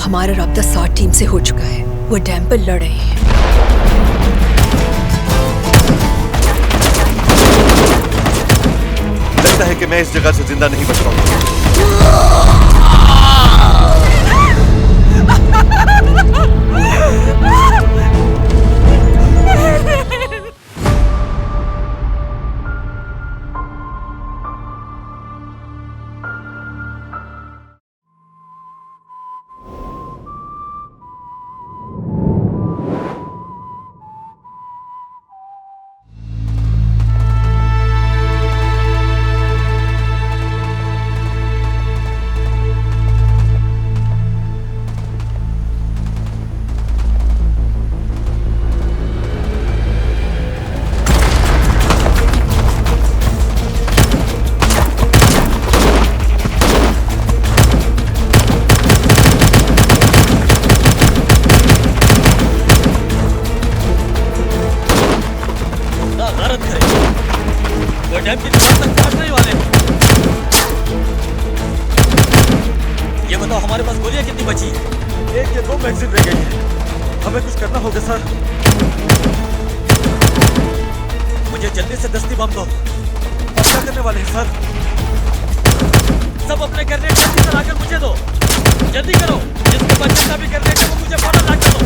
हमारा राब्ता 60 टीम से हो चुका है। वो डैम पर लड़ रहे हैं। लगता है कि मैं इस जगह से जिंदा नहीं बच पाऊंगा। डैम की दीवार तक पहुंचने ही वाले हैं। ये बताओ हमारे पास गोलियां कितनी बची? 1 या 2 मैगजीन रह गई है। हमें कुछ करना होगा सर। मुझे जल्दी से दस्ती बम दो। अब क्या करने वाले हैं सर? सब अपने ग्रेनेड जल्दी से लाकर मुझे दो। जल्दी करो, जिसके पास जितना भी ग्रेनेड है वो मुझे फौरन लाकर दो।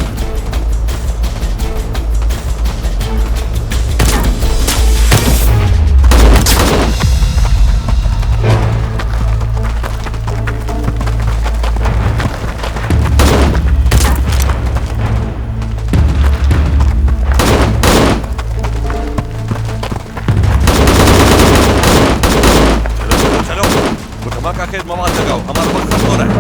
खेत मवाद लगाओ, हमारा वक्त खत्म हो रहा है।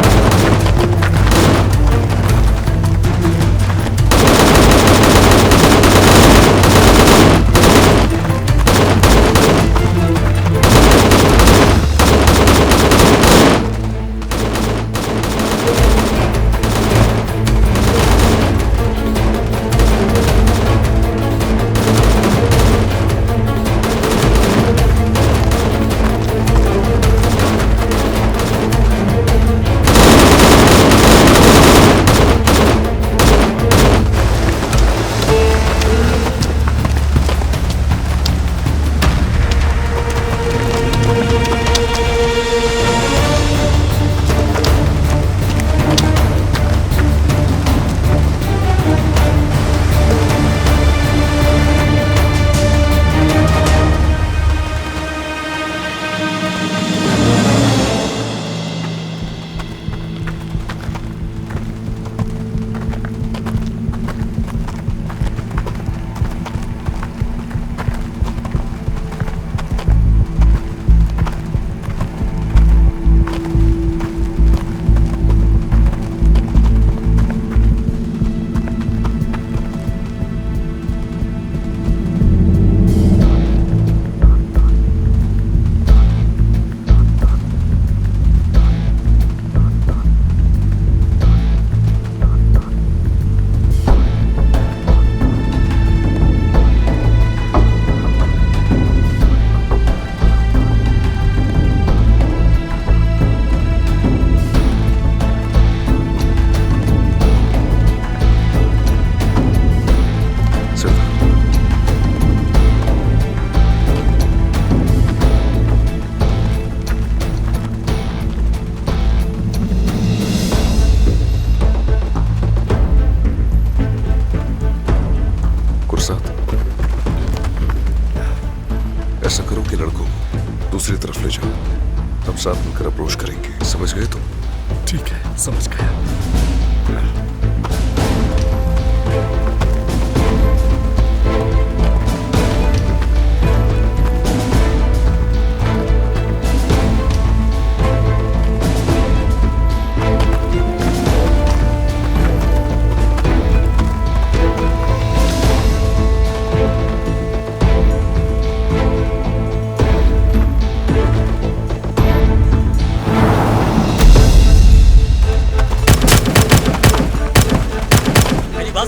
ऐसा करो कि लड़कों को दूसरी तरफ ले जाओ, हम साथ मिलकर अप्रोच करेंगे। समझ गए तुम? ठीक है, समझ गया।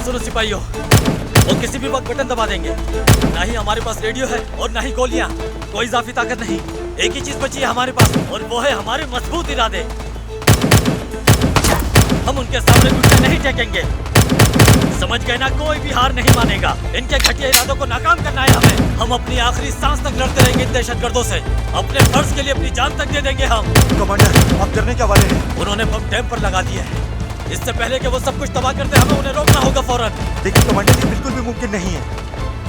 सुनो सिपाहियों, वो किसी भी वक्त बटन दबा देंगे। ना ही हमारे पास रेडियो है और ना ही गोलियां, कोई इजाफी ताकत नहीं। एक ही चीज बची है हमारे पास और वो है हमारे मजबूत इरादे। हम उनके इनके सामने घुटने नहीं टेकेंगे। समझ गए ना, कोई भी हार नहीं मानेगा। इनके घटिया इरादों को नाकाम करना है हमें। हम अपनी आखिरी सांस तक लड़ते रहेंगे इन दहशतगर्दों से। अपने फर्ज के लिए अपनी जान तक दे देंगे हम। कमांडर, आप करने क्या वाले हैं? उन्होंने बम डैम पर लगा दिए हैं। इससे पहले कि वो सब कुछ तबाह करते, हमें उन्हें रोकना होगा फौरन। देखिए कमांडर, ये बिल्कुल भी मुमकिन नहीं है।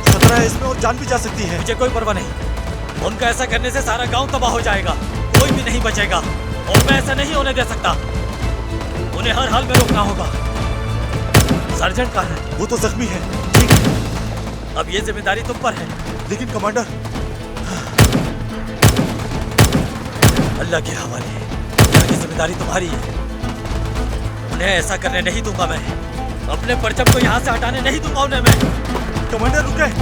खतरा है इसमें और जान भी जा सकती है। मुझे कोई परवाह नहीं। उनका ऐसा करने से सारा गांव तबाह हो जाएगा, कोई भी नहीं बचेगा। और मैं ऐसा नहीं होने दे सकता। उन्हें हर हाल में रोकना होगा। सर्जेंट कहाँ है? वो तो जख्मी है। ठीक है, अब ये जिम्मेदारी तुम पर है। लेकिन कमांडर, अल्लाह के हवाले, यहाँ की जिम्मेदारी तुम्हारी है। उन्हें ऐसा करने नहीं दूंगा मैं। अपने परचम को यहाँ से हटाने नहीं दूंगा उन्हें मैं। कमांडर रुके।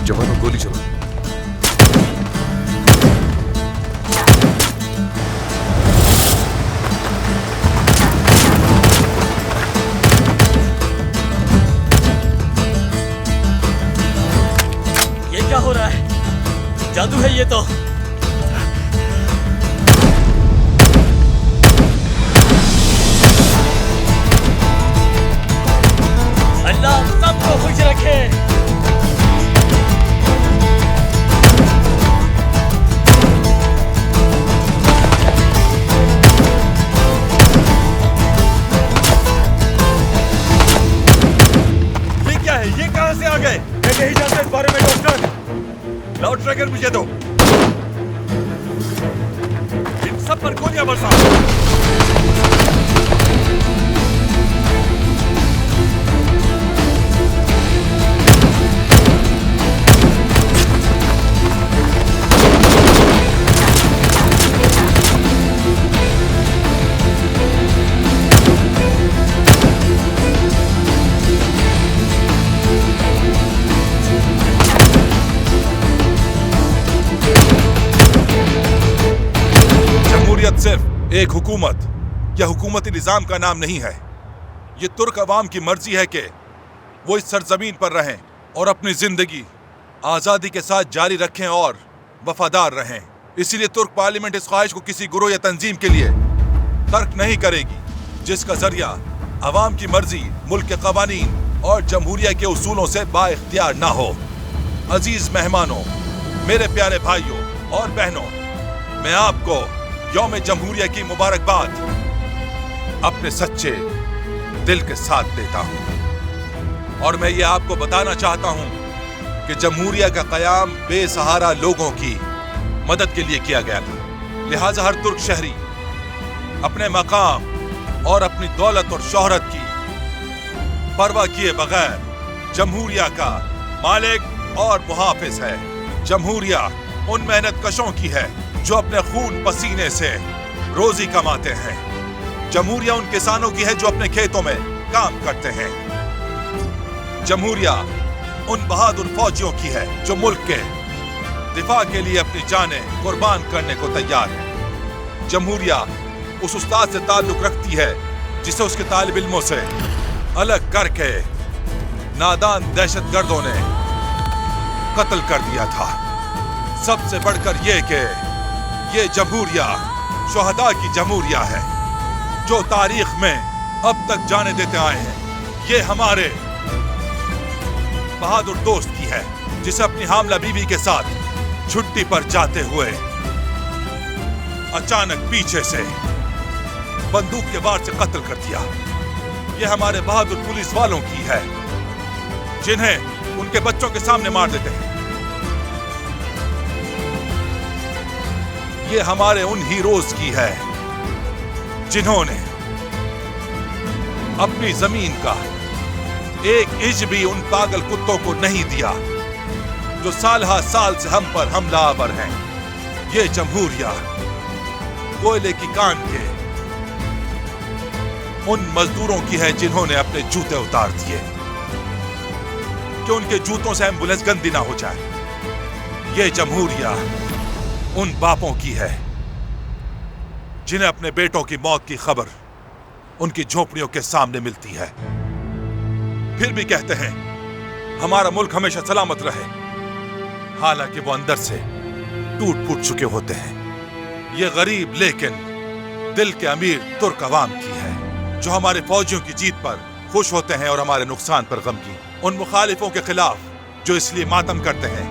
जवानों, गोली चलाओ। ये क्या हो रहा है? जादू है ये तो। अल्लाह सबको खुश रखे। ये कहां से आ गए? मैं नहीं जानता इस बारे में डॉक्टर। लाउड ट्रैकर मुझे दो। इन सब पर गोलियां बरसाओ। सिर्फ एक हुकूमत या हुकूमती निजाम का नाम नहीं है। ये तुर्क अवाम की मर्जी है कि वो इस सरजमीन पर रहें और अपनी जिंदगी आज़ादी के साथ जारी रखें और वफादार रहें। इसीलिए तुर्क पार्लियामेंट इस ख्वाहिश को किसी गुरोह या तंजीम के लिए तर्क नहीं करेगी जिसका जरिया अवाम की मर्जी, मुल्क के कवानीन और जमहूरिया के उसूलों से बाइख्तियार ना हो। अजीज मेहमानों, मेरे प्यारे भाइयों और बहनों, मैं आपको यौम जमहूरिया की मुबारकबाद अपने सच्चे दिल के साथ देता हूं। और मैं ये आपको बताना चाहता हूं कि जमहूरिया का कयाम बेसहारा लोगों की मदद के लिए किया गया था। लिहाजा हर तुर्क शहरी अपने मकाम और अपनी दौलत और शोहरत की परवाह किए बगैर जमहूरिया का मालिक और मुहाफिज है। जमहूरिया उन मेहनत कशों की है जो अपने खून पसीने से रोजी कमाते हैं। जमहूरिया उन किसानों की है जो अपने खेतों में काम करते हैं। जमहूरिया उन बहादुर फौजियों की है जो मुल्क के दिफा के लिए अपनी जानें कुर्बान करने को तैयार है। जमहूरिया उस उस्ताद से ताल्लुक रखती है जिसे उसके तालिब इल्मों से अलग करके नादान दहशतगर्दों ने कत्ल कर दिया था। सबसे बढ़कर यह कि ये जमहूरिया शुहदा की जमहूरिया है जो तारीख में अब तक जाने देते आए हैं। ये हमारे बहादुर दोस्त की है जिसे अपनी हामला बीवी के साथ छुट्टी पर जाते हुए अचानक पीछे से बंदूक के वार से कत्ल कर दिया। ये हमारे बहादुर पुलिस वालों की है जिन्हें उनके बच्चों के सामने मार देते हैं। ये हमारे उन हीरोज की है जिन्होंने अपनी जमीन का एक इंच भी उन पागल कुत्तों को नहीं दिया जो साल हा साल से हम पर हमलावर हैं। ये जमहूरिया कोयले की कान के उन मजदूरों की है जिन्होंने अपने जूते उतार दिए कि उनके जूतों से एम्बुलेंस गंदी ना हो जाए। ये जमहूरिया उन बापों की है जिन्हें अपने बेटों की मौत की खबर उनकी झोपड़ियों के सामने मिलती है, फिर भी कहते हैं हमारा मुल्क हमेशा सलामत रहे, हालांकि वो अंदर से टूट फूट चुके होते हैं। ये गरीब लेकिन दिल के अमीर तुर्क अवाम की है जो हमारे फौजियों की जीत पर खुश होते हैं और हमारे नुकसान पर गमगीन। उन मुखालिफों के खिलाफ जो इसलिए मातम करते हैं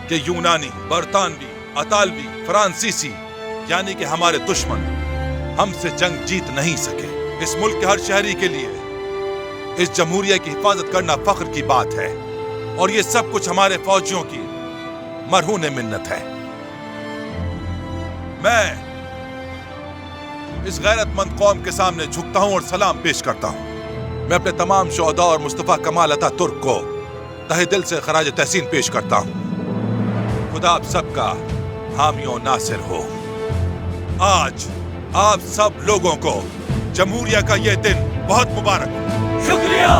कि यूनानी, बरतानवी, अतालवी, फ्रांसीसी यानी कि हमारे दुश्मन हमसे जंग जीत नहीं सके। इस मुल्क के हर शहरी के लिए इस जमहूरिया की हिफाजत करना फख्र की बात है और ये सब कुछ हमारे फौजियों की मरहून मिन्नत है। मैं इस गैरतमंद कौम के सामने झुकता हूं और सलाम पेश करता हूं। मैं अपने तमाम शोहदा और मुस्तफा कमाल अता तुर्क को तहे दिल से खराज तहसीन पेश करता हूं। खुदा आप सबका हामी और नासिर हो। आज आप सब लोगों को जमहूरिया का यह दिन बहुत मुबारक। शुक्रिया।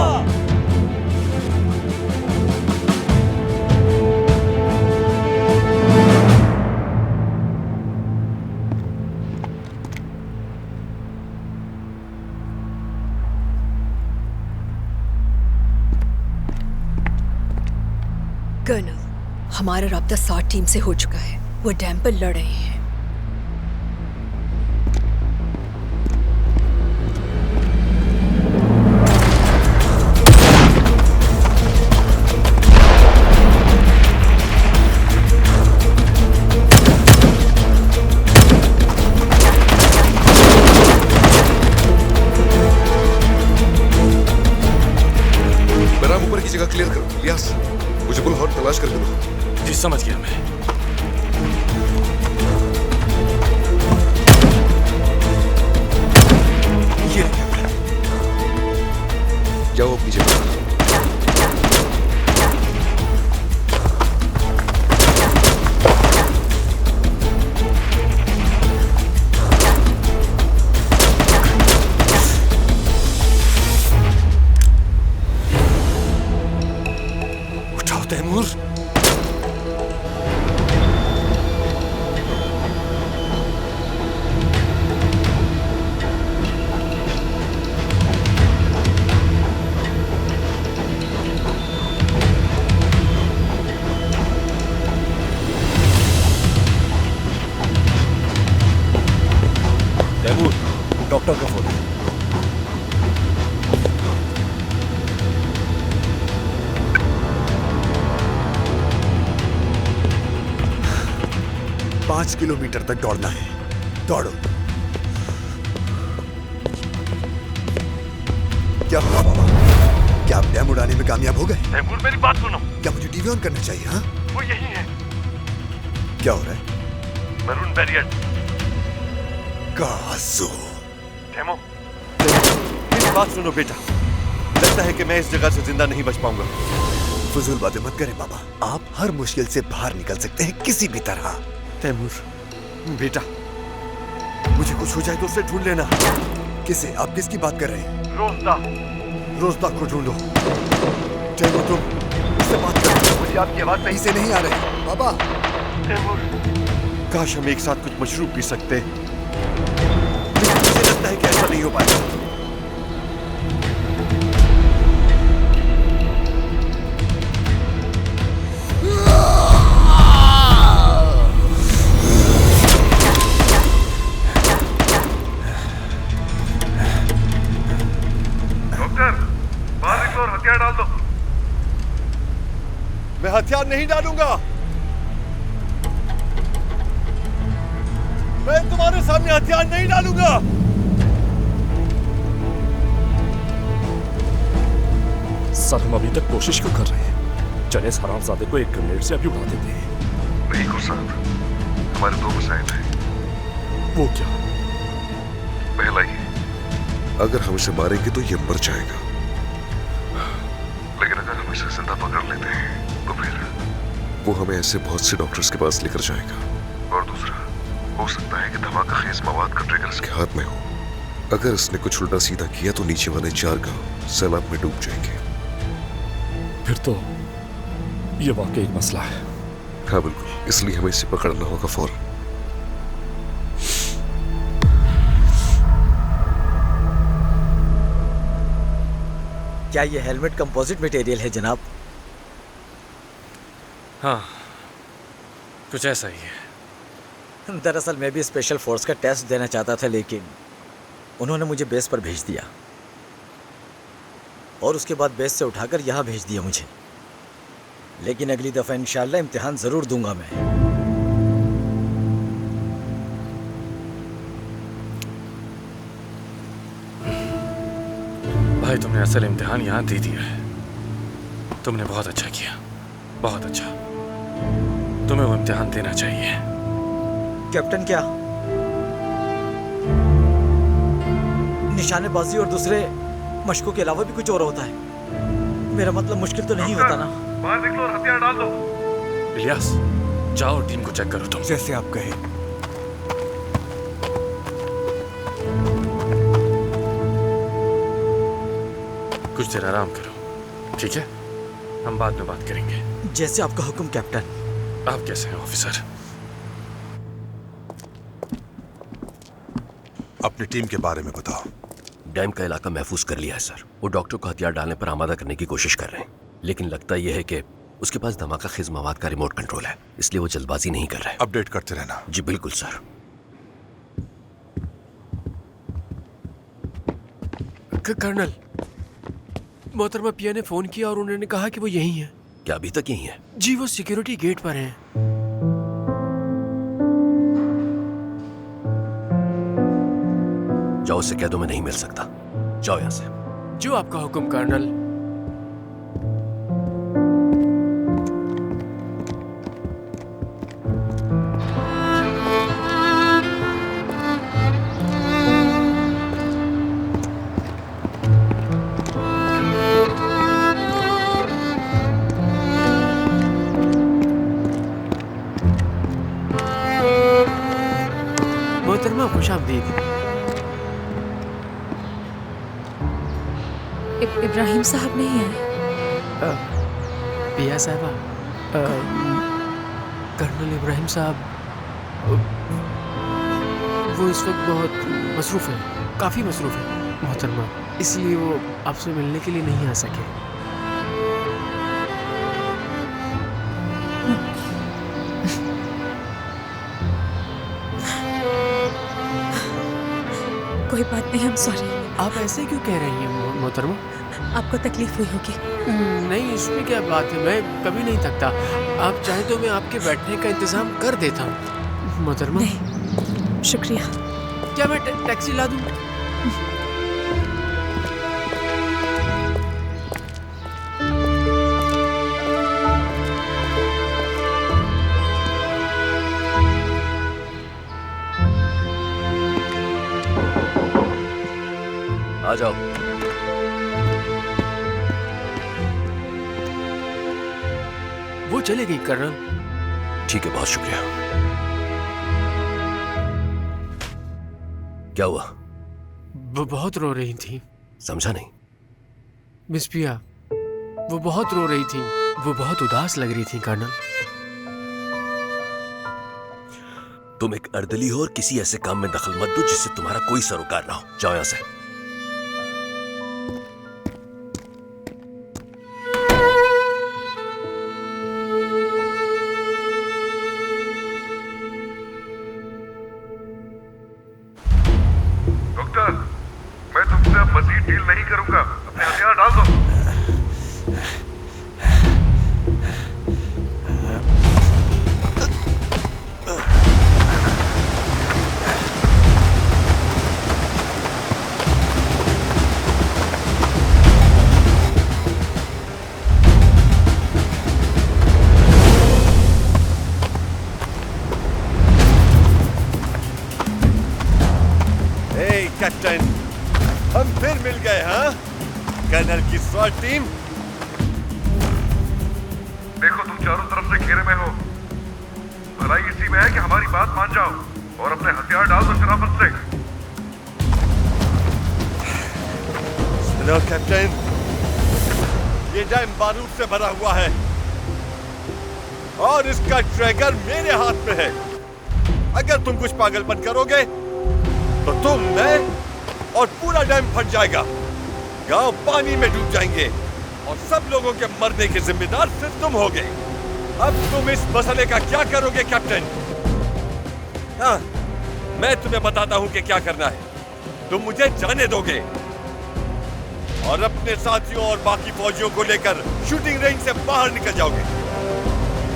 कर्नल, हमारा राब्ता 60 टीम से हो चुका है। वो डैम पर लड़ रहे हैं। मेरा ऊपर की जगह क्लियर करो। इलियास, मुझे बुलहॉर्न तलाश करके दो। जी समझ गया मैं। ये जाओ अपनी जगह। उठाओ तैमूर। तैमूर, डॉक्टर का फोन है। पांच किलोमीटर तक दौड़ना है। दौड़ो। क्या हुआ बाबा? क्या आप डैम उड़ाने में कामयाब हो गए? तैमूर, मेरी बात सुनो। क्या मुझे टीवी ऑन करना चाहिए? हाँ, वो यही है। क्या हो रहा है? Maroon barrier. काजू। टेमो, मेरी बात सुनो बेटा। लगता है कि मैं इस जगह से जिंदा नहीं बच पाऊंगा। फजूल बातें मत करें बाबा। आप हर मुश्किल से बाहर निकल सकते हैं किसी भी तरह। तैमूर बेटा, मुझे कुछ हो जाए तो उसे ढूंढ लेना। किसे? आप किसकी बात कर रहे हैं? रोजदा को ढूंढो। तैमूर, तुम उससे बात करो। मुझे आपकी आवाज सही से नहीं आ रही बाबा। तैमूर, काश हम एक साथ कुछ मशरूब पी सकते। मुझे लगता है कि ऐसा नहीं हो पाएगा। हथियार डाल दो। मैं हथियार नहीं डालूंगा। मैं तुम्हारे सामने हथियार नहीं डालूंगा। सर, हम अभी तक कोशिश क्यों कर रहे हैं? चले इस हरामजादे को एक ग्रेनेड से अभी उड़ा देते हैं। नहीं गुरसाद, हमारे दो मसाइल हैं। वो क्या? पहला ये अगर हम इसे मारेंगे तो ये मर जाएगा, लेकिन अगर हम इसे जिंदा पकड़ लेते हैं तो फिर वो हमें ऐसे बहुत से डॉक्टर्स के पास लेकर जाएगा। और दूसरा, हो सकता है कि धमाका खेज मवाद का ट्रिगर इसके हाथ में हो। अगर इसने कुछ उल्टा सीधा किया तो नीचे वाले 4 गांव सैलाब में डूब जाएंगे। फिर तो ये वाकई एक मसला है। हाँ बिल्कुल, इसलिए हमें इसे पकड़ना होगा फौरन। क्या ये हेलमेट कंपोजिट मटेरियल है जनाब? हाँ, कुछ ऐसा ही है। दरअसल मैं भी स्पेशल फोर्स का टेस्ट देना चाहता था, लेकिन उन्होंने मुझे बेस पर भेज दिया और उसके बाद बेस से उठाकर यहाँ भेज दिया मुझे। लेकिन अगली दफ़ा इंशाल्लाह इम्तिहान ज़रूर दूंगा मैं। भाई तुमने असल इम्तिहान यहाँ दे दिया है। तुमने बहुत अच्छा किया, बहुत अच्छा। तुम्हें वो इम्तिहान देना चाहिए। कैप्टन, क्या निशानेबाजी और दूसरे मशकों के अलावा भी कुछ और होता है? मेरा मतलब मुश्किल तो नहीं होता ना? बाहर निकलो और हथियार डाल दो। इलियास, जाओ टीम को चेक करो तुम। जैसे आप कहे। कुछ देर आराम करो, ठीक है? हम बाद में बात करेंगे। जैसे आपका हुक्म कैप्टन। आप कैसे हैं ऑफिसर? अपनी टीम के बारे में बताओ। डैम का इलाका महफूज कर लिया है सर। वो डॉक्टर को हथियार डालने पर आमादा करने की कोशिश कर रहे हैं, लेकिन लगता यह है कि उसके पास धमाका खेज मवाद का रिमोट कंट्रोल है, इसलिए वो जल्दबाजी नहीं कर रहे। अपडेट करते रहना। जी बिल्कुल सर। कर्नल, मोहतरमा पिया ने फोन किया और उन्होंने कहा कि वो यहीं है। क्या अभी तक यहीं है? जी, वो सिक्योरिटी गेट पर हैं। जाओ, उससे कह दो मैं नहीं मिल सकता। जाओ यहाँ से। जो आपका हुक्म कर्नल। मोहतरमा खुशामदीद। इब्राहिम साहब नहीं आए? पिया साहबा, कर्नल इब्राहिम साहब वो इस वक्त बहुत मसरूफ़ है, काफ़ी मसरूफ़ है मोहतरमा, इसलिए वो आपसे मिलने के लिए नहीं आ सके। कोई बात नहीं, हम सॉरी। आप ऐसे क्यों कह रही हैं मोहतरमा? आपको तकलीफ हुई होगी। नहीं, इसमें क्या बात है, मैं कभी नहीं थकता। आप चाहें तो मैं आपके बैठने का इंतजाम कर देता हूँ मोहतरमा। नहीं, शुक्रिया। क्या मैं टैक्सी ला दूँ? आ जाओ। वो चले गई कर्नल। ठीक है, बहुत शुक्रिया। क्या हुआ? वो बहुत रो रही थी। समझा नहीं। मिस पिया, वो बहुत रो रही थी, वो बहुत उदास लग रही थी कर्नल। तुम एक अर्दली हो और किसी ऐसे काम में दखल मत दो जिससे तुम्हारा कोई सरोकार ना हो। जाओ यहाँ से। डॉक्टर, मैं तुमसे अब मजीद डील नहीं करूंगा। अपने हथियार डाल दो। कैप्टन, हम हम फिर मिल गए, हाँ? कर्नल की स्वाट टीम। देखो तुम चारों तरफ से घेरे में हो। भलाई इसी में है कि हमारी बात मान जाओ और अपने हथियार डाल दो शराफत से। सुनो कैप्टन, ये डैम बारूद से भरा हुआ है और इसका ट्रैगर मेरे हाथ में है। अगर तुम कुछ पागलपन करोगे तो तुम, मैं और पूरा डैम फट जाएगा। गांव पानी में डूब जाएंगे और सब लोगों के मरने के जिम्मेदार सिर्फ तुम होगे। अब तुम इस मसले का क्या करोगे कैप्टन? हाँ, मैं तुम्हें बताता हूं कि क्या करना है। तुम मुझे जाने दोगे और अपने साथियों और बाकी फौजियों को लेकर शूटिंग रेंज से बाहर निकल जाओगे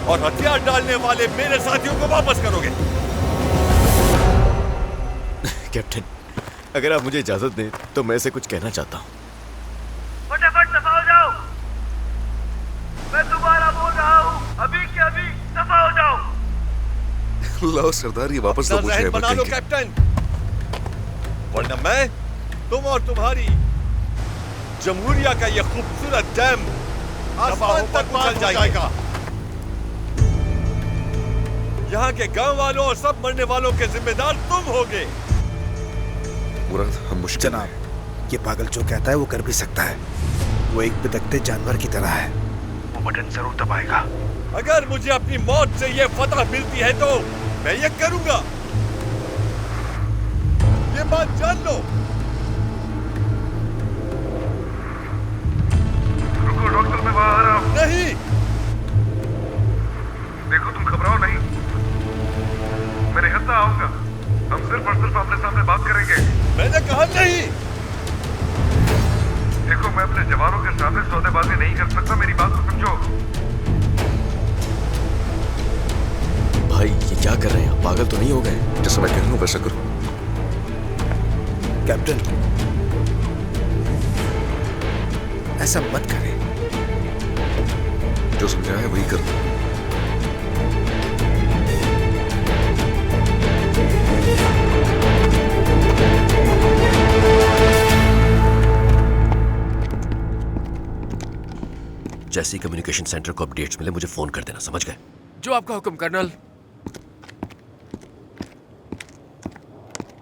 और हथियार डालने वाले मेरे साथियों को वापस करोगे। कैप्टन, अगर आप मुझे इजाजत दें तो मैं इसे कुछ कहना चाहता हूँ। फटाफट दफा हो जाओ। मैं दोबारा बोल रहा हूँ, अभी के अभी दफा हो जाओ। लाओ सरदार, ये वापस तो मुझे बना लो कैप्टन, वरना मैं, तुम और तुम्हारी जमहूरिया का ये खूबसूरत डैम आसमान तक उछल जाएगा। यहाँ के गांव वालों और सब मरने वालों के जिम्मेदार तुम होगे। मुराद, हम मुश्किल जनाब, ये पागल जो कहता है वो कर भी सकता है। वो एक बिदकते जानवर की तरह है। वो बटन जरूर दबाएगा। अगर मुझे अपनी मौत से ये फतह मिलती है तो मैं ये करूंगा। ये बात जान लो। रुको डॉक्टर, मैं वहां आ रहा हूं। नहीं, देखो तुम घबराओ नहीं, मैं निहत्था आऊंगा। हम सिर्फ और सिर्फ अपने सामने बात करेंगे। मैंने कहा नहीं। देखो, मैं अपने जवानों के सामने सौदेबाजी नहीं कर सकता, मेरी बात को समझो। भाई, ये क्या कर रहे हैं? आप पागल तो नहीं हो गए? जैसा मैं कह रहा हूं वैसा करो। कैप्टन, ऐसा मत करें। जो समझाया वही कर। जैसे ही कम्युनिकेशन सेंटर को अपडेट्स मिले मुझे फोन कर देना, समझ गए? जो आपका हुक्म कर्नल।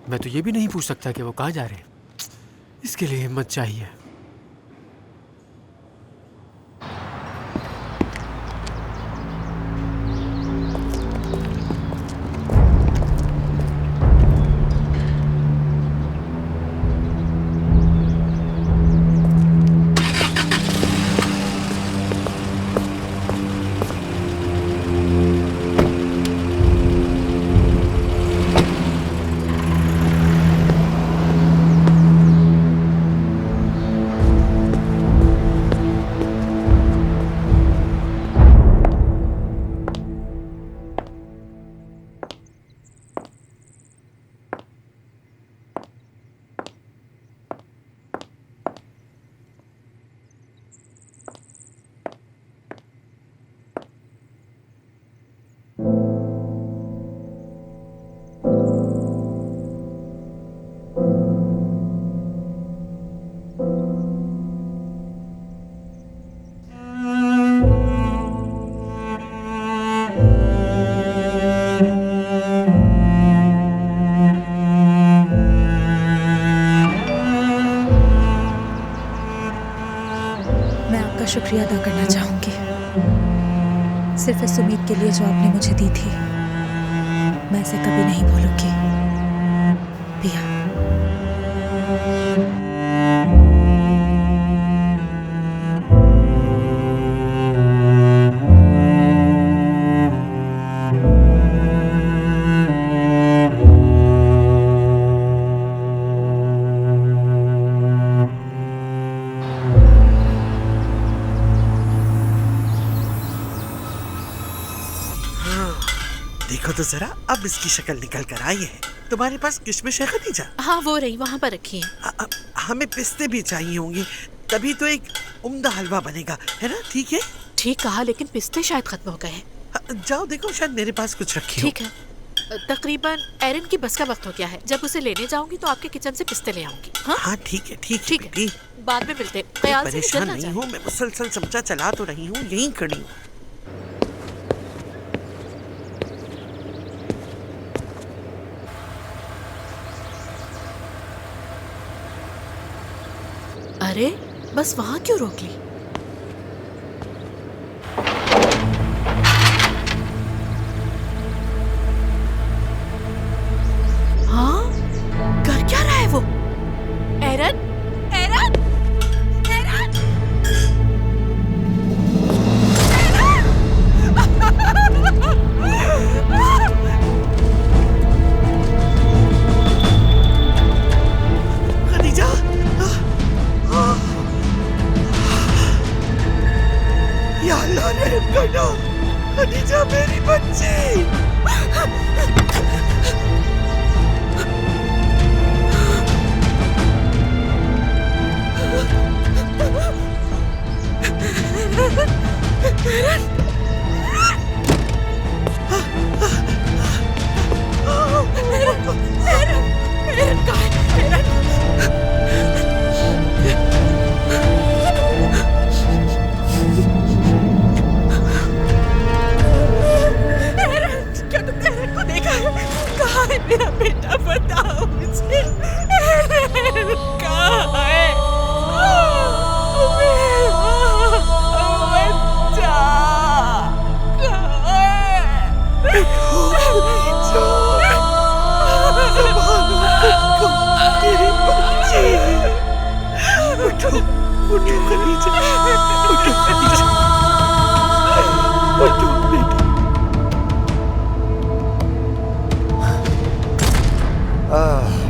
मैं तो ये भी नहीं पूछ सकता कि वो कहाँ जा रहे हैं। इसके लिए हिम्मत चाहिए। शुक्रिया अदा करना चाहूंगी, सिर्फ इस उम्मीद के लिए जो आपने मुझे दी थी। मैं इसे कभी नहीं भूलूंगी पिया। देखो तो जरा, अब इसकी शक्ल निकल कर आई है। तुम्हारे पास किशमिश है खदीजा? हाँ, वो रही वहाँ पर रखी है। हमें पिस्ते भी चाहिए होंगे, तभी तो एक उम्दा हलवा बनेगा, है ना? ठीक है, ठीक कहा, लेकिन पिस्ते शायद खत्म हो गए हैं। जाओ देखो, शायद मेरे पास कुछ रखे हो। ठीक है। तकरीबन एरन की बस का वक्त हो गया है। जब उसे लेने जाऊंगी तो आपके किचन से पिस्ते ले आऊंगी। हाँ ठीक है ठीक है, बाद में मिलते हैं। ख्याल से परेशान चलना नहीं हूँ, मैं मुसलसल चमचा चला तो रही हूँ, यहीं खड़ी हूँ। अरे बस वहाँ क्यों रोक ली? हाँ, कर क्या रहा है वो? एरन, एरन, एरन, खदीजा, या अल्लाह रहम करना, खदीजा मेरी बच्ची। क्या तुमने एरन को देखा है? कहाँ है मेरा बेटा? बताओ मुझे, एरन कहाँ है?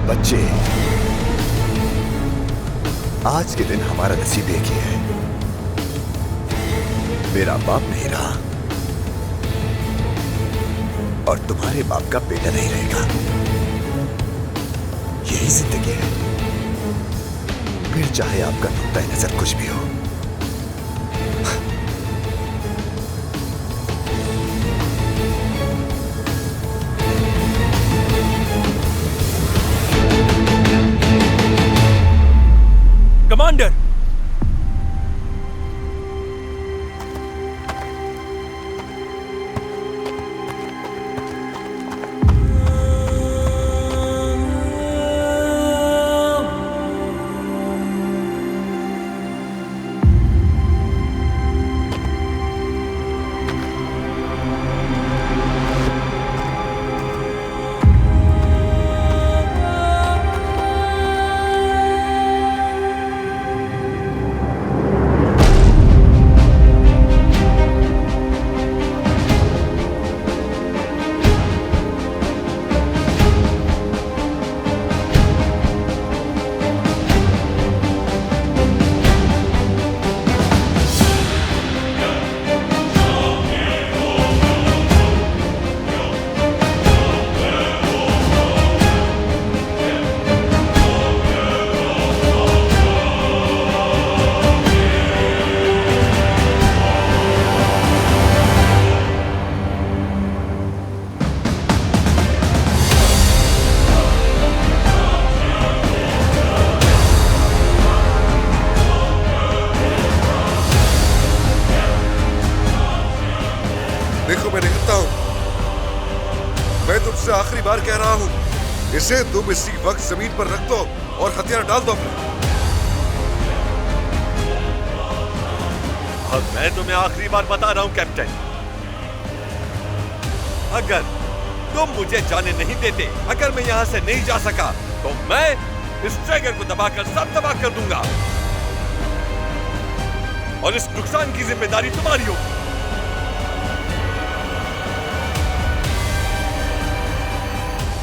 बच्चे, आज के दिन हमारा नसीब एक ही है, मेरा बाप नहीं रहा और तुम्हारे बाप का बेटा नहीं रहेगा। यही जिंदगी है, फिर चाहे आपका नुक्ता नजर कुछ भी हो। कमांडर, देखो मैं निकलता हूं, मैं तुमसे आखिरी बार कह रहा हूं, इसे तुम इसी वक्त जमीन पर रख दो और हथियार डाल दो अपने। और मैं तुम्हें आखिरी बार बता रहा हूं कैप्टन, अगर तुम मुझे जाने नहीं देते, अगर मैं यहां से नहीं जा सका, तो मैं इस ट्रैगर को दबाकर सब तबाह कर दूंगा और इस नुकसान की जिम्मेदारी तुम्हारी होगी।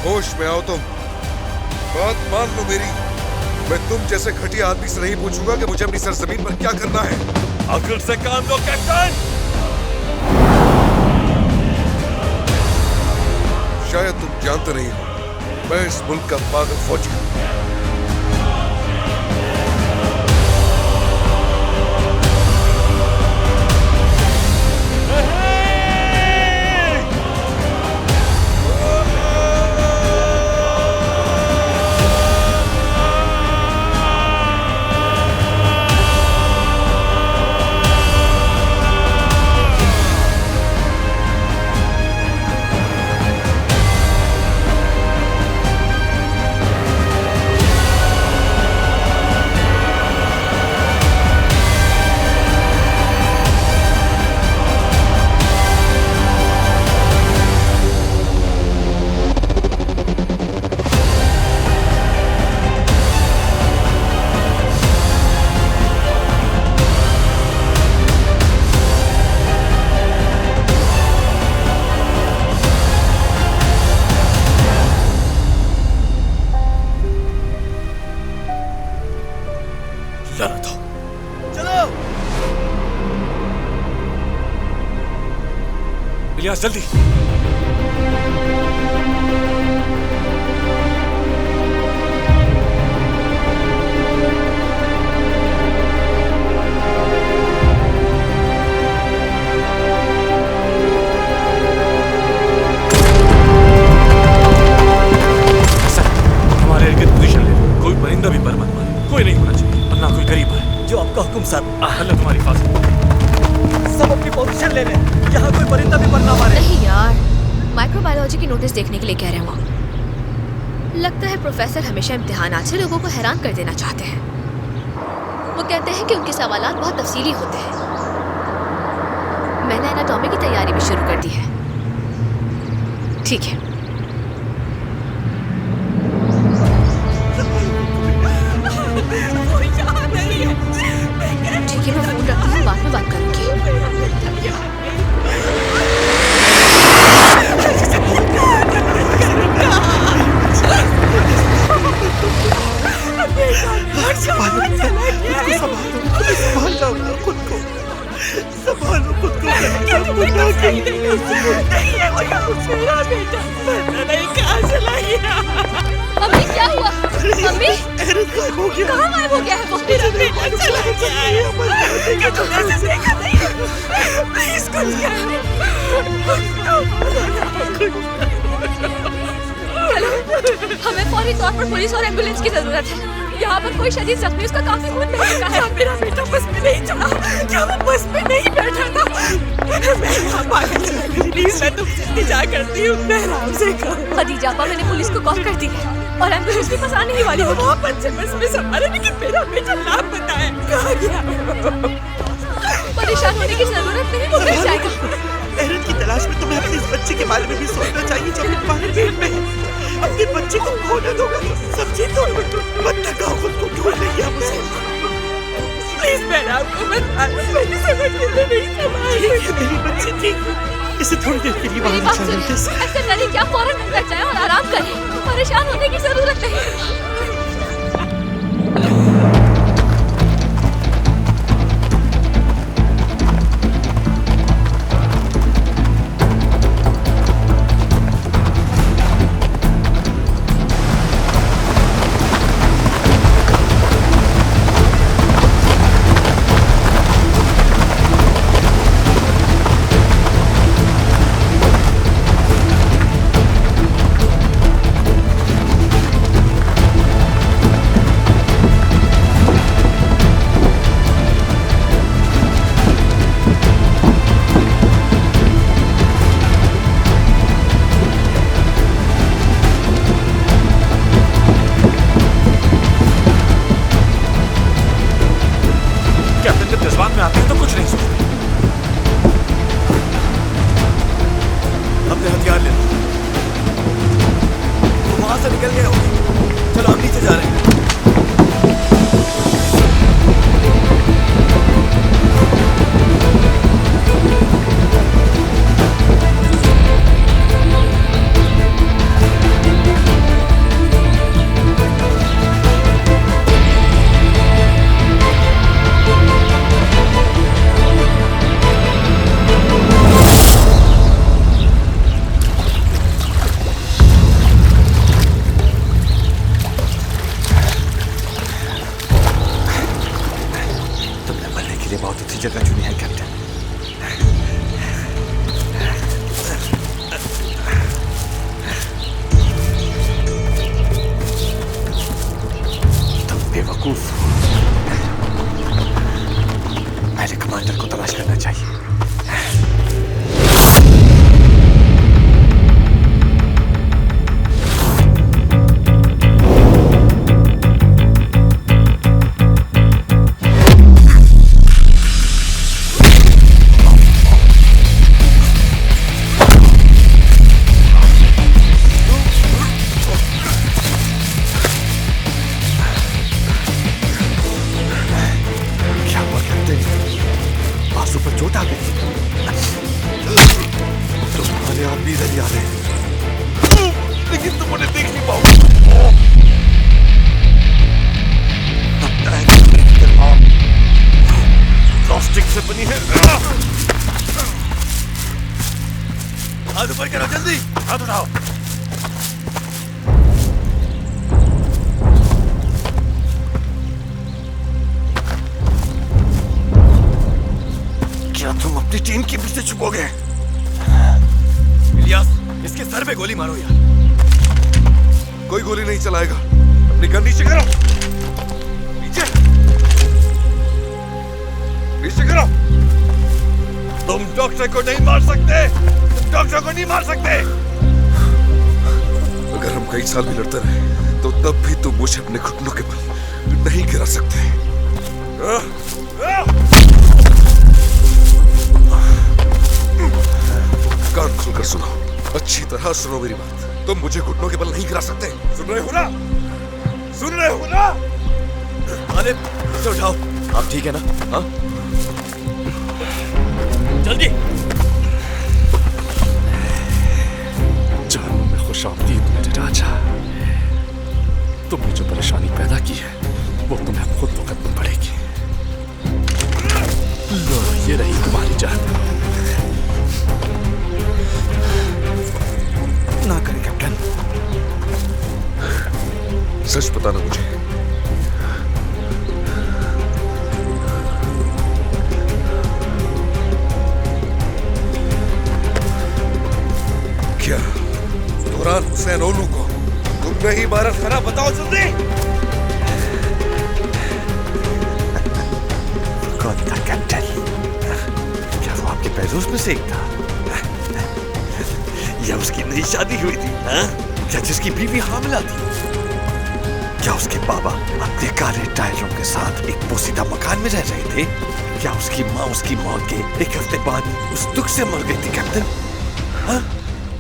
होश में आओ तुम, बात मान लो मेरी। मैं तुम जैसे घटिया आदमी से नहीं पूछूंगा कि मुझे अपनी सरजमीन पर क्या करना है। अक्ल से काम लो कैप्टन। शायद तुम जानते नहीं हो, मैं इस मुल्क का पागल फौजी हूं। लानत हो। चलो इलियास जल्दी। हमारे इर्द पोजीशन ले लो। कोई परिंदा भी पर मत मारे, कोई नहीं होना चाहिए, वरना कोई गरीब है। जो आपका हुक्म सर। अल्लाह तुम्हारी हिफाजत। सब अपनी पोजीशन ले लें, यहाँ कोई परिंदा भी पर ना मारे। नहीं यार, माइक्रोबायोलॉजी की नोटिस देखने के लिए कह रहे हैं वो। लगता है प्रोफेसर हमेशा इम्तिहानात से लोगों को हैरान कर देना चाहते हैं। वो कहते हैं कि उनके सवालात बहुत तफसीली होते हैं। मैंने एनाटॉमी की तैयारी भी शुरू कर दी है। ठीक है। ठीक है, मैं फोन रखती हूँ, बाद में बात करूँगी। मम्मी क्या हुआ? मम्मी कहाँ गायब हो गया है वो? मेरा बेटा चला गया है। क्या तुमने उसे देखा नहीं? प्लीज कुछ करो। हेलो, हमें फौरी तौर पर पुलिस और एम्बुलेंस की जरूरत है। यहाँ पर कोई शदीद जख्मी, उसका काफी खून बह चुका है। मेरा बेटा बस में नहीं चढ़ा, क्या वो बस में नहीं बैठा था? मैं यहाँ पागल चला गई। प्लीज मैं तुमसे इल्तिजा करती हूँ, मैं आराम से करो। खदीजा आपा, मैंने पुलिस को कॉल कर दी है और एम्बुलेंस भी फंसाने ही वाली होगी। आप अच्छे बस में संभाले, लेकिन मेरा बेटा लापता है। कहाँ गया? परेशान होने की जरूरत नहीं, वो मिल जाएगा। एरन की तलाश में तुम्हें अपने इस बच्चे के बारे में भी सोचना चाहिए जो तुम्हारे पेट में है। अपने बच्चे को खोना दोगा, समझी तो मत थकाओ खुद को, ढूंढ लेंगे हम उसे। प्लीज मैंने आपको बता, मैंने समझ के नहीं संभाला। मेरी बच्ची ठीक है, इसे थोड़ी देर के लिए बाहर निकाल देते हैं। ऐसा करें क्या, फौरन अंदर जाएं और आराम करें। परेशान होने की जरूरत नहीं। पहले कमांडर को तलाश करना चाहिए। लगता है नहीं है। हाथ ऊपर करो, जल्दी हाथ उठाओ। क्या तुम अपनी टीम के पीछे छुपोगे? इलियास, इसके सर पे गोली मारो यार। कोई गोली नहीं चलाएगा। अपनी गन नीचे करो, नीचे नीचे करो। तुम डॉक्टर को नहीं मार सकते, तुम डॉक्टर को नहीं मार सकते। अगर हम कई साल भी लड़ते रहे तो तब भी तुम मुझे अपने घुटनों के बल नहीं गिरा सकते। कान खोलकर सुनो, अच्छी तरह सुनो मेरी बात। तुम मुझे घुटनों के बल नहीं गिरा सकते। सुन रहे हो ना? सुन रहे हो ना? अरे इसे उठाओ। आप ठीक है ना? हाँ, जल्दी। जानू में खुशामदीद मेरे राजा। तुमने जो परेशानी पैदा की है वो तुम्हें खुद भुगतनी पड़ेगी। लो, ये रही तुम्हारी जान। ना करें कैप्टन। सच बताना मुझे, क्या तुरान हुसैन ओलू को तुमने ही मारा था ना? बताओ जल्दी। कौन था कैप्टन? क्या वो आपके पैरों में से एक था? या उसकी नई शादी हुई थी? हाँ? क्या जिसकी बीवी हामिला थी? क्या उसके बाबा अपने काले टायरों के साथ एक पोसीदा मकान में रह रहे थे? क्या उसकी माँ उसकी मौत के एक हफ्ते बाद उस दुख से मर गई थी कैप्टन? हाँ?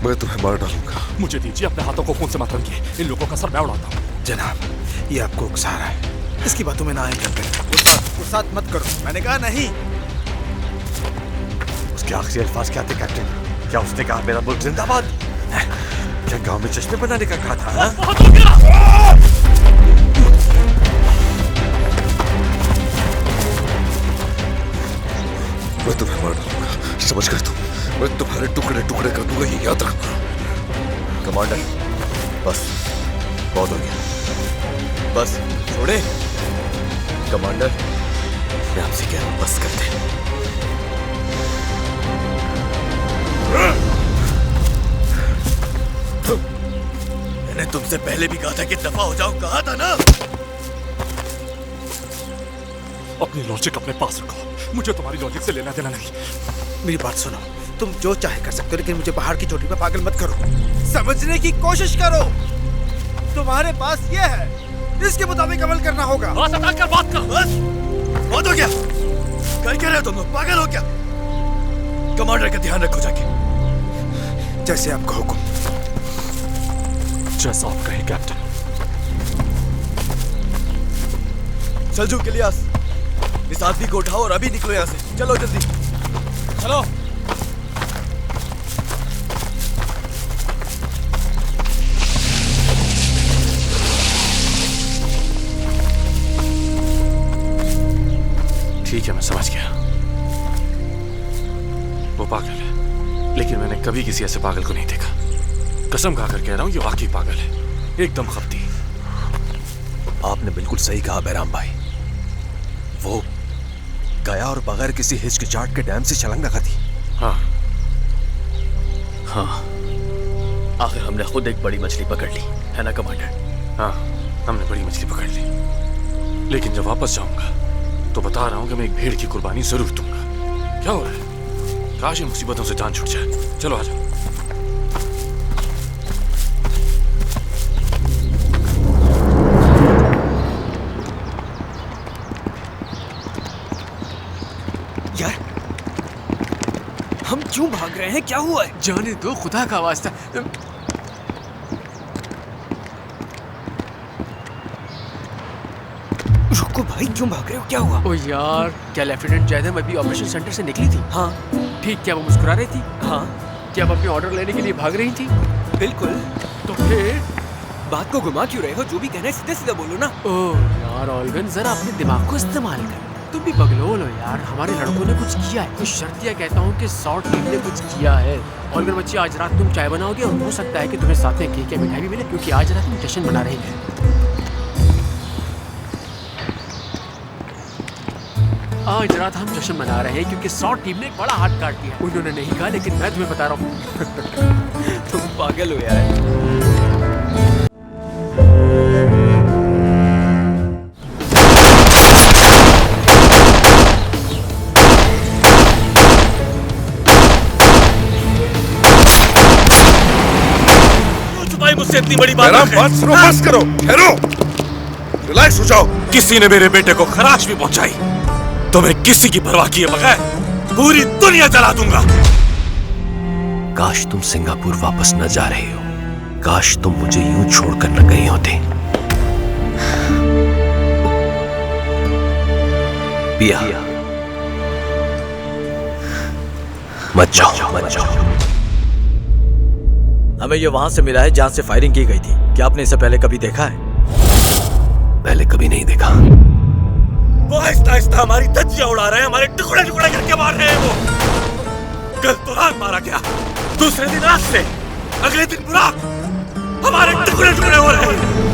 मैं तुम्हें मार डालूंगा। मुझे दीजिए, अपने हाथों को खून से मत रंगिए। इन लोगों का सर मैं उड़ाता हूँ। जनाब, ये आपको उकसा रहा है। इसकी बातों में ना आए कैप्टन। उस साथ मत करो, मैंने कहा नहीं। उसके आखिरी अल्फाज क्या थे कैप्टन? क्या उसने कहा मेरा मुल्क जिंदाबाद? क्या गांव में चश्मे बनाने का कहा था? बहुत हो गया। मैं तुम्हें मार डालूंगा, समझ गए तुम? मैं तुम्हारे टुकड़े टुकड़े कर दूंगा, ये याद रखना। कमांडर, बस बहुत हो गया, बस छोड़े। कमांडर, मैं आपसे कह रहा हूं, बस करते हैं। मैंने तुमसे पहले भी कहा था कि दफा हो जाओ, कहा था ना? अपनी लॉजिक अपने पास रखो, मुझे तुम्हारी लॉजिक से लेना देना नहीं। मेरी बात सुनो, तुम जो चाहे कर सकते हो, लेकिन मुझे पहाड़ की चोटी पे पागल मत करो। समझने की कोशिश करो। तुम्हारे पास ये है, इसके मुताबिक अमल करना होगा। बस अटक कर बात करो, बस बहुत हो गया। कर क्या रहे हो तुम लोग? पागल हो क्या? कमांडर का ध्यान रखो जाके। जैसे आपका हुक्म। जैसा आप कहें कैप्टन। सल्जूक इलियास, इस आदमी को उठाओ और अभी निकलो यहाँ से। चलो जल्दी, चलो। ठीक है, मैं समझ गया। वो पागल है, लेकिन मैंने कभी किसी ऐसे पागल को नहीं देखा। कसम खाकर कह रहा हूं, ये वाकई पागल है, एकदम खपती। आपने बिल्कुल सही कहा बैराम भाई। वो गया और बगैर किसी हिचकिचाहट के डैम से छलांग लगा थी। हाँ हाँ, आखिर हमने खुद एक बड़ी मछली पकड़ ली है ना कमांडर? हाँ, हमने बड़ी मछली पकड़ ली, लेकिन जब वापस जाऊंगा तो बता रहा हूं कि मैं एक भेड़ की कुर्बानी जरूर दूंगा। क्या हो रहा है? काश इन मुसीबतों से जान छूट जाए। चलो आ जाओ। यार, हम क्यों भाग रहे हैं? क्या हुआ है? जाने दो, खुदा का वास्ता। रुको भाई, क्यों भाग रहे हो? क्या हुआ? ओ यार, क्या लेफ्टिनेंट जैदम अभी ऑपरेशन सेंटर से निकली थी? हाँ। ठीक, क्या वो मुस्कुरा रही थी? हाँ। क्या वो अपने ऑर्डर लेने के लिए भाग रही थी? बिल्कुल। तो फिर बात को घुमा क्यों रहे हो? जो भी कहना है सीधे सीधे बोलो ना। ओह यार ऑल्विन, जरा अपने दिमाग को इस्तेमाल कर। तुम भी बगलोल हो यार। हमारे लड़कों ने कुछ किया है, कुछ शर्तिया कहता हूँ कि शॉर्ट टीम ने कुछ किया है। और अगर बच्चे आज रात तुम चाय बनाओगे और हो सकता है कि तुम्हें साथ में केक या मिठाई भी मिले, क्योंकि आज रात तुम जश्न मना रहे हैं। आज रात हम जश्न मना रहे हैं क्योंकि शॉर्ट टीम ने एक बड़ा हाथ काट दिया। उन्होंने नहीं कहा, लेकिन मैं तुम्हें बता रहा हूँ। तुम पागल हो यार। मुझसे इतनी बड़ी बात बस करो, ठहरो, रिलैक्स हो जाओ। किसी ने मेरे बेटे को खराश भी पहुंचाई तो मैं किसी की परवाह किए बगैर पूरी दुनिया जला दूंगा। काश तुम सिंगापुर वापस न जा रहे हो, काश तुम मुझे यूं छोड़कर न गए होते। पिया, मत जाओ, मत जाओ। हमें ये वहां से मिला है जहां से फायरिंग की गई थी। क्या आपने इसे पहले कभी देखा है? पहले कभी नहीं देखा। वो आहिस्ता आहिस्ता हमारी धज्जियां उड़ा रहे हैं, हमारे टुकड़े टुकड़े करके मार रहे हैं। वो कल तो रात मारा गया, दूसरे दिन आज से, अगले दिन बुरा, हमारे टुकड़े टुकड़े हो रहे हैं।